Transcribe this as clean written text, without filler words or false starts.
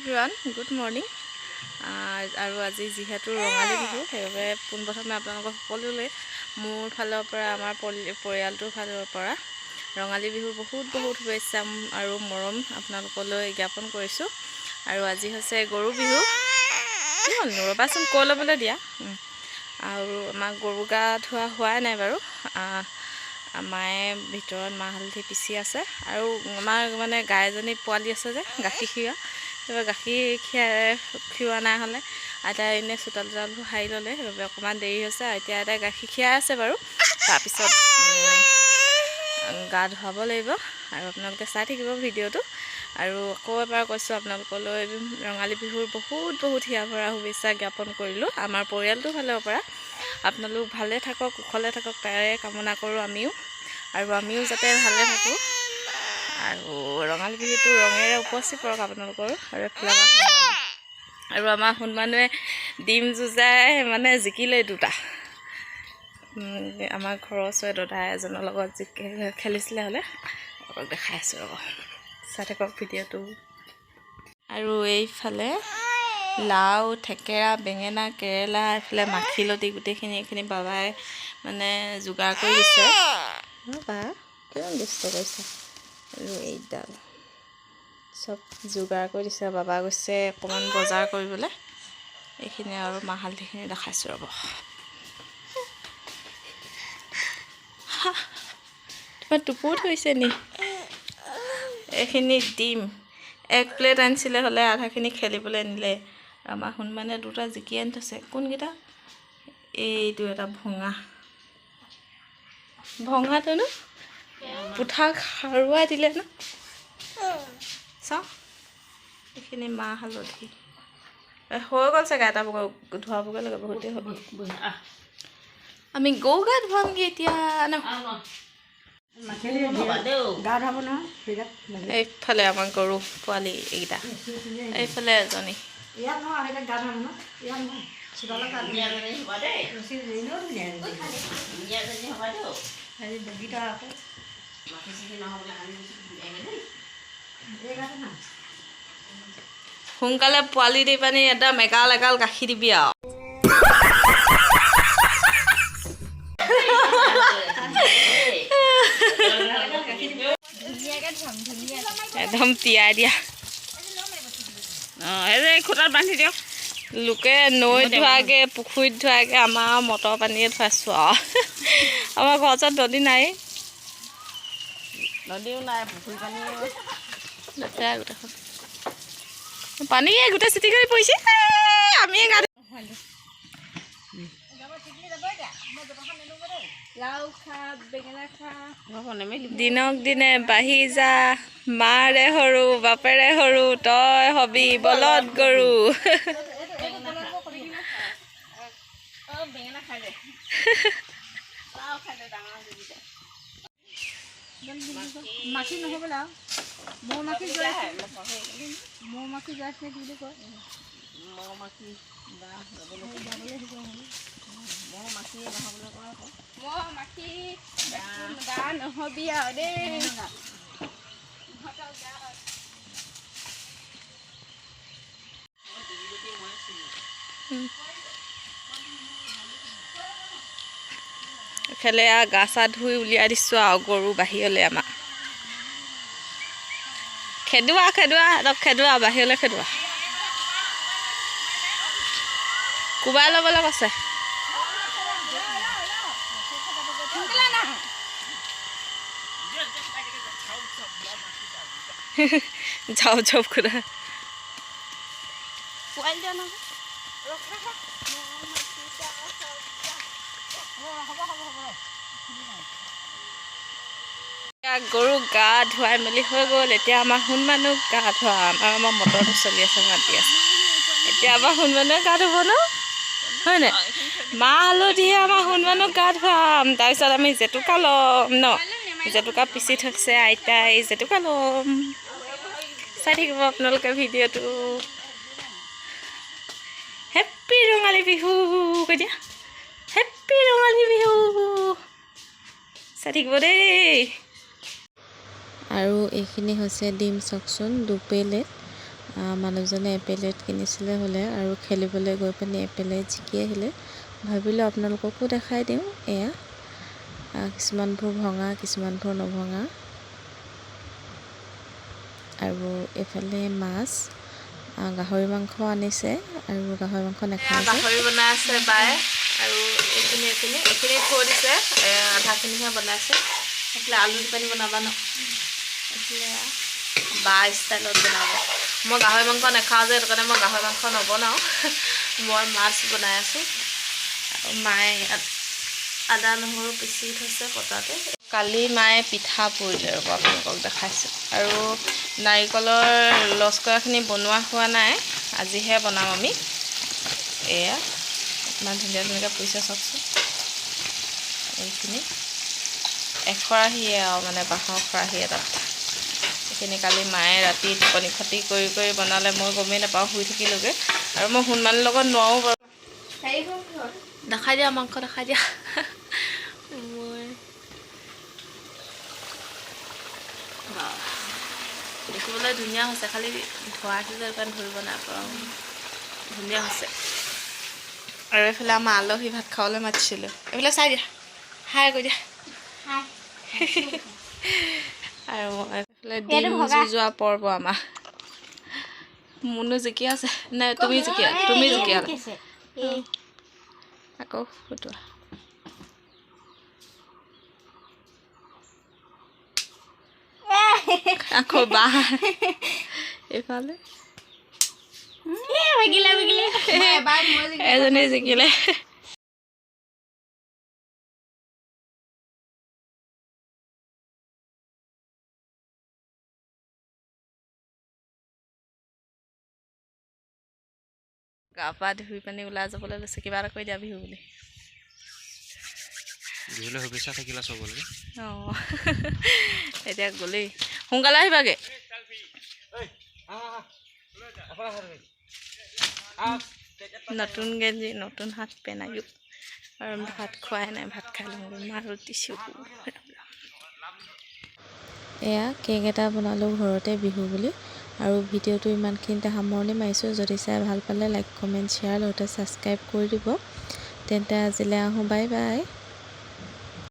Everyone good morning আৰু আজি যিহেতু ৰঙালী বিহু সেইবাবে পোনপ্ৰথমে আপোনালোকক সকলোলৈ মোৰ ফালৰ পৰা আমাৰ পৰিয়ালটোৰ ফালৰ পৰা ৰঙালী বিহুৰ বহুত শুভেচ্ছা আৰু মৰম আপোনালোকলৈ জ্ঞাপন কৰিছোঁ। আৰু আজি হৈছে গৰু বিহু। ৰ'বাচোন কৈ ল'বলৈ দিয়া। আৰু আমাৰ গৰু গা ধোৱা হোৱাই নাই বাৰু। মায়ে ভিতৰত মাহ হালধি পিচি আছে আৰু আমাৰ মানে গাই এজনী পোৱালি আছে যে গাখীৰ খীৰা সেইবাবে গাখীৰ খীৰোৱা নাই হ'লে আইতাই এনেই চোতাল চোতালবোৰ সাৰি ল'লে সেইবাবে অকণমান দেৰি হৈছে। এতিয়া আইতাই গাখীৰ খীৰাই আছে বাৰু। তাৰপিছত গা ধুৱাব লাগিব আৰু আপোনালোকে চাই থাকিব ভিডিঅ'টো। আৰু আকৌ এবাৰ কৈছোঁ আপোনালোকলৈ ৰঙালী বিহুৰ বহুত হিয়া ভৰা শুভেচ্ছা জ্ঞাপন কৰিলোঁ আমাৰ পৰিয়ালটোৰ ফালৰ পৰা। আপোনালোক ভালে থাকক, কুশলে থাকক তাৰে কামনা কৰোঁ আমিও যাতে ভালে থাকোঁ। আৰু ৰঙালী বিহুটো ৰঙেৰে উপচি পৰক আপোনালোকৰ। আৰু আমাৰ সোণমানুহে ডিম যুঁজাই মানে জিকিলে দুটা। আমাৰ ঘৰৰ ওচৰৰে দাদা এজনৰ লগত খেলিছিলে হ'লে অলপ দেখাই আছোঁ ৰ'ব, চাই থাকক ভিডিঅ'টো। আৰু এইফালে লাও, থেকেৰা, বেঙেনা, কেৰেলা, এইফালে মাখিলতি গোটেইখিনি বাবাই মানে যোগাৰ কৰি দিছে। বা কিমান দুষ্ট কৰিছে। আৰু এইডাল চব যোগাৰ কৰি দিছে। বাবা গৈছে অকণমান বজাৰ কৰিবলৈ। এইখিনি আৰু মাহ হালধিখিনি দেখাইছোঁ ৰ'ব। তোমাৰ টোপো ধৰিছে নি? এইখিনি ডিম 1 প্লেট আনিছিলে হ'লে আধাখিনি খেলিবলৈ নিলে। আমাৰ সোণমানে দুটা জিকি আনি থৈছে। কোনকেইটা? এইটো এটা ভঙাটোনো পুঠা সাৰুৱাই দিলে ন। চাওঁ এইখিনি মাহ হালধি হৈ গ'ল চাগে। এটা ধুৱাবগৈ লাগে বহুতেই হ'ল। আমি গৰু গা ধুৱামগৈ এতিয়া ন। এইফালে আমাৰ গৰু পোৱালি এইকেইটা, এইফালে এজনী। সোনকালে পোৱালি দি পানি একদম এগাল গাখীৰ দিবি আৰু। একদম তিয়াই দিয়া। এই খুটাত বান্ধি দিয়ক। লোকে নৈত ধোৱাগে, পুখুৰীত ধোৱাগে, আমাৰ মটৰ পানীয়ে ধুৱাইছোঁ আৰু। আমাৰ ঘৰৰ ওচৰত নদী নাই, নদীও নাই, পুখুৰী পানীও লেতেৰা গোটেইখন। পানী গোটেই চিটি কৰি পৰিছে। আমি গা দিনক দিনে বাঢ়ি যা, মাৰে সৰু বাপেৰে সৰু, তই হবি বলদ গৰু। মাখি নহ'বলা মৌ মাখি যোৱাইছে কি বুলি কয়। নহবি আৰু দেই। এফালে গা চা ধুই উলিয়াই দিছোঁ আৰু গৰু বাহিৰলৈ। আমাৰ খেদোৱা বাহিৰলৈ খেদোৱা। কোবাই ল'বলৈ কৈছে। যাও খুৰা পোৱালি দিয়া নহয়। গৰু গা ধুৱাই মেলি হৈ গ'ল। এতিয়া আমাৰ সোণমানুহ গা ধোৱা। আমাৰ মটৰটো চলি আছে, মাতি আছে। এতিয়া আমাৰ সোণমানুহে গা ধুব ন, হয় নাই? মাহ হালধিয়ে আমাৰ সোণমানুহ গা ধুৱাম। তাৰপিছত আমি জেতুকা ল'ম ন। জেতুকা পিচি থৈছে আইতাই, জেতুকা ল'ম। চাই থাকিব আপোনালোকে ভিডিঅ'টো। হেপ্পী ৰঙালী বিহু কৈ দিয়া। হেপ্পী ৰঙালী বিহু। চাই থাকিব দেই। আৰু এইখিনি হৈছে ডিম চাওকচোন 2 প্লেট। মানুহজনে এপেলেট কিনিছিলে হ'লে আৰু খেলিবলৈ গৈ পিনি এপেলেট জিকি আহিলে। ভাবিলোঁ আপোনালোককো দেখাই দিওঁ। এয়া কিছুমানবোৰ ভঙা, কিছুমানবোৰ নভঙা। আৰু এইফালে মাছ, গাহৰি মাংস আনিছে আৰু গাহৰি মাংস নাখায়। গাহৰি বনাই আছে বায়ে আৰু এইখিনি থৈ দিছে, আধাখিনিহে বনাইছে। এইফালে আলু পানী বনাবা ন, এইফালে বা ষ্টাইলত বনাব। মই গাহৰি মাংস নাখাওঁ যে, সেইটো কাৰণে মই গাহৰি মাংস নবনাওঁ। মই মাছ বনাই আছোঁ আৰু মায়ে ইয়াত আদা নহৰু পিচি থৈছে পটাতে। কালি মায়ে পিঠা পুৰিলে ৰ'ব, আপোনালোকক দেখাইছোঁ। আৰু নাৰিকলৰ লস্কৰাখিনি বনোৱা হোৱা নাই, আজিহে বনাম আমি। এয়া ইমান ধুনীয়া ধুনীয়াকৈ পুৰিছে চাওকচোন। এইখিনি এখৰাহিয়ে আৰু মানে বাঁহৰ খৰাহি এটাত। এইখিনি কালি মায়ে ৰাতি টোপনি খতি কৰি বনালে, মই গমেই নাপাওঁ, শুই থাকিলোগৈ। আৰু মই সোণমালীৰ লগত নোৱাৰোঁ বাৰু। দেখাই দিয়া মাংস, দেখাই দিয়া। মই দেখিবলৈ ধুনীয়া হৈছে, খালি ধোৱা আছে যে কাৰণ ধৰিব নাপাওঁ। ধুনীয়া হৈছে। আৰু এইফালে আমাৰ আলহী ভাত খাবলৈ মাতিছিলোঁ। এইফালে চাই দিয়া, হাই কৈ দিয়া। আৰু এইফালে ডিম যোৱা পৰ্ব আমাৰ। মুনু জিকি আছে নে তুমি জিকিয়া? তুমি জিকিয়া আকৌ ফুটোৱা। আকৌ বাহ এইফালে এজনী জিকিলে। গা পা ধুই পানি ওলাই যাবলৈ লৈছে। কিবা এটা কৈ দিয়া বিহু বুলি। বিহুলৈ শুভেচ্ছা থাকিলা চবলৈ। অঁ এতিয়া গ'লেই, সোনকালে আহিবাগে। নতুন গেঞ্জি, নতুন হাত পেণ্ট আয়ো। আৰু ভাত খোৱাই নাই, ভাত খাই লওঁ। মাৰ ৰুটিছোঁ। এয়া কেক এটা বনালোঁ ঘৰতে বিহু বুলি। আৰু ভিডিঅ'টো ইমানখিনিতে সামৰণি মাৰিছোঁ। যদি চাই ভাল পালে লাইক, কমেণ্ট, শ্বেয়াৰ লগতে ছাবস্ক্ৰাইব কৰি দিব। তেন্তে আজিলৈ আহোঁ, বাই বাই।